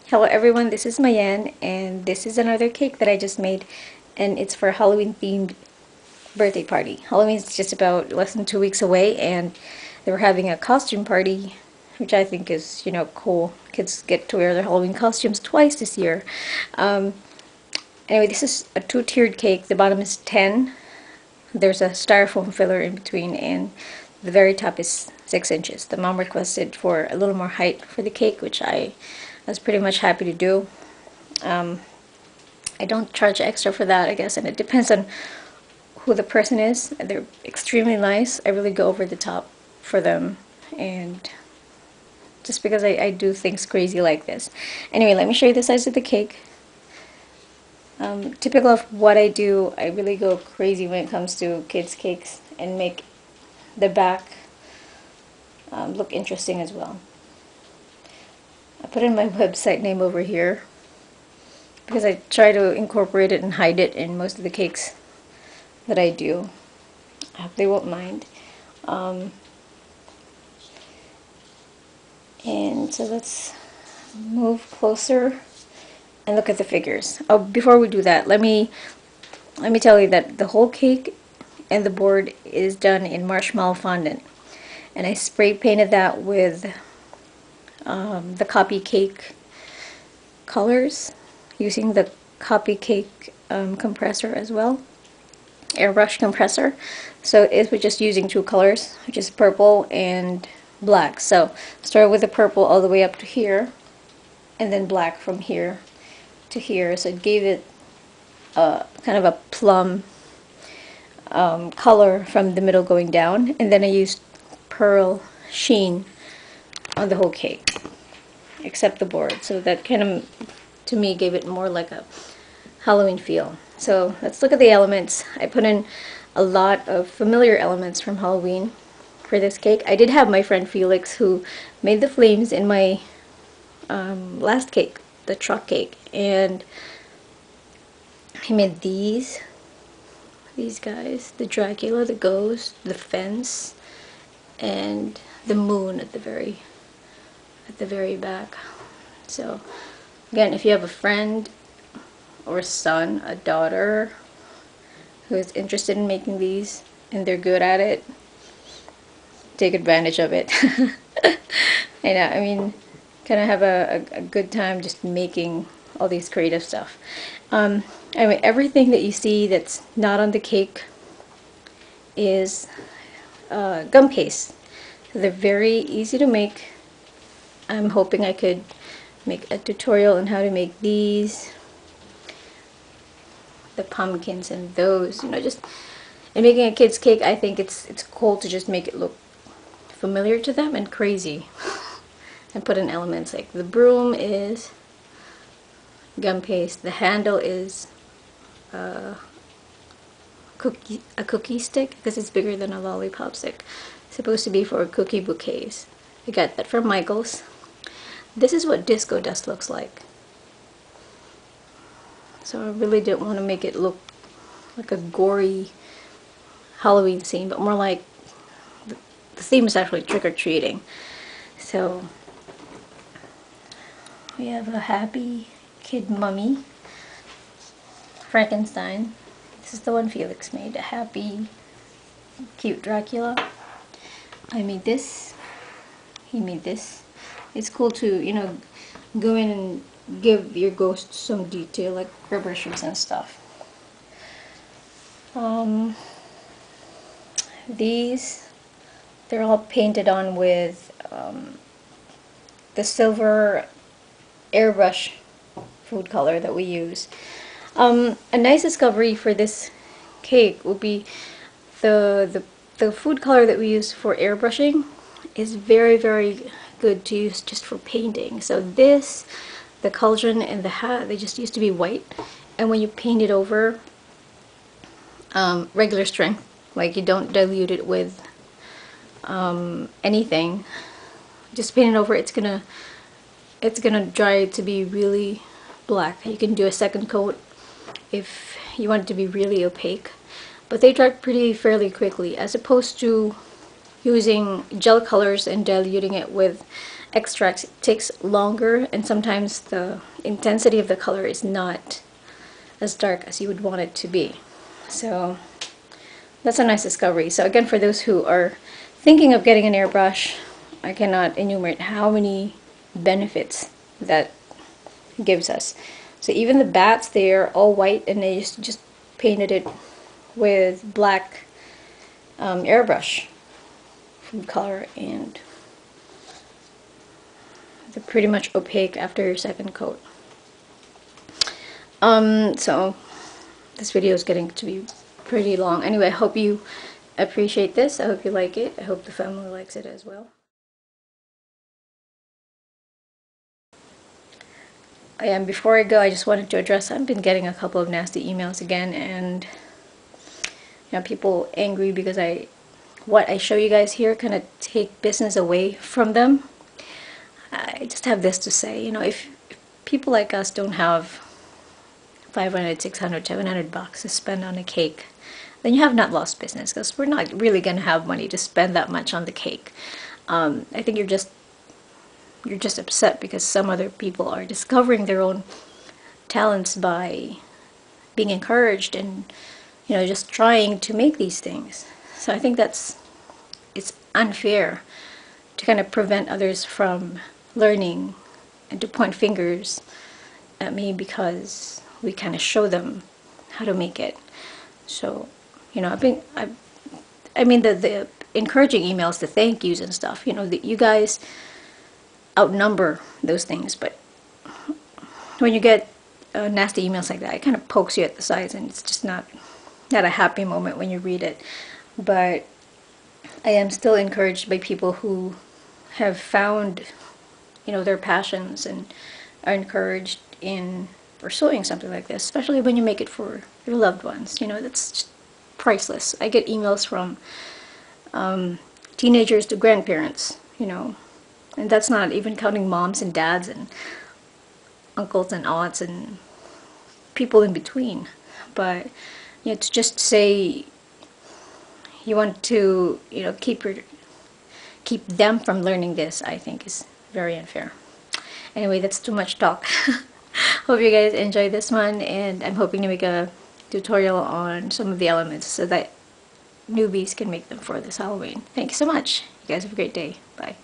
Hello everyone, this is Mayan, and this is another cake that I just made, and it's for a Halloween themed birthday party. Halloween is just about less than 2 weeks away, and they were having a costume party, which I think is, cool. Kids get to wear their Halloween costumes twice this year. Um, anyway, this is a two-tiered cake. The bottom is 10. There's a styrofoam filler in between, and the very top is 6 inches. The mom requested for a little more height for the cake, which I was pretty much happy to do. Um, I don't charge extra for that, I guess, and it depends on who the person is. They're extremely nice. I really go over the top for them, and just because I do things crazy like this. Anyway, let me show you the size of the cake. Typical of what I do, I really go crazy when it comes to kids' cakes and make the back look interesting as well. I put in my website name over here because I try to incorporate it and hide it in most of the cakes that I do. I hope they won't mind. And so let's move closer and look at the figures. Oh, before we do that, let me tell you that the whole cake and the board is done in marshmallow fondant, and I spray painted that with the copy cake colors using the copy cake compressor as well, airbrush compressor. So it was just using two colors, which is purple and black. So start with the purple all the way up to here, and then black from here to here. So it gave it kind of a plum color from the middle going down, and then I used pearl sheen on the whole cake except the board, so that kind of to me gave it more like a Halloween feel. So let's look at the elements. I put in a lot of familiar elements from Halloween for this cake. I did have my friend Felix who made the flames in my last cake, the truck cake, and he made these guys, the Dracula, the ghost, the fence, and the moon at the very back. So again, if you have a friend or a son, a daughter who is interested in making these and they're good at it, take advantage of it. I know, I mean, kind of have a good time just making all these creative stuff. Anyway, everything that you see that's not on the cake is gum paste. So they're very easy to make. I'm hoping I could make a tutorial on how to make these, the pumpkins and those, just in making a kid's cake. I think it's cool to just make it look familiar to them and crazy and put in elements like the broom is gum paste, the handle is a cookie stick because it's bigger than a lollipop stick. It's supposed to be for cookie bouquets. I got that from Michael's. This is what disco dust looks like. So I really didn't want to make it look like a gory Halloween scene, but more like the theme is actually trick-or-treating. So we have a happy kid mummy, Frankenstein. This is the one Felix made, a happy, cute Dracula. I made this. He made this. It's cool to, go in and give your ghost some detail, like rubber shoes and stuff. These, they're all painted on with the silver airbrush food color that we use. A nice discovery for this cake would be the food color that we use for airbrushing is very, very good to use just for painting. So this, the cauldron, and the hat, they just used to be white, and when you paint it over regular strength, like you don't dilute it with anything, just paint it over, it's gonna dry to be really black. You can do a second coat if you want it to be really opaque, but they dry fairly quickly, as opposed to using gel colors and diluting it with extracts, it takes longer, and sometimes the intensity of the color is not as dark as you would want it to be. So that's a nice discovery. So again, for those who are thinking of getting an airbrush, I cannot enumerate how many benefits that gives us. So even the bats, they're all white, and they just painted it with black airbrush food color, and they're pretty much opaque after your second coat. So this video is getting to be pretty long. Anyway, I hope you appreciate this. I hope you like it. I hope the family likes it as well. And before I go, I just wanted to address, I've been getting a couple of nasty emails again, and you know, people angry because what I show you guys here kind of take business away from them. I just have this to say, you know, if people like us don't have 500, 600, 700 bucks to spend on a cake, then you have not lost business, because we're not really going to have money to spend that much on the cake. I think you're just upset because some other people are discovering their own talents by being encouraged and, you know, just trying to make these things. So I think it's unfair to kind of prevent others from learning and to point fingers at me because we kind of show them how to make it. So, you know, I mean the encouraging emails, the thank yous and stuff, you know, you guys outnumber those things, but when you get nasty emails like that, it kind of pokes you at the sides, and it's just not a happy moment when you read it. But I am still encouraged by people who have found, you know, their passions and are encouraged in pursuing something like this, especially when you make it for your loved ones. You know, that's just priceless. I get emails from teenagers to grandparents, you know, and that's not even counting moms and dads and uncles and aunts and people in between. But you know, to just say you want to, you know, keep them from learning this, I think is very unfair. Anyway, that's too much talk. Hope you guys enjoyed this one, and I'm hoping to make a tutorial on some of the elements so that newbies can make them for this Halloween. Thank you so much. You guys have a great day. Bye.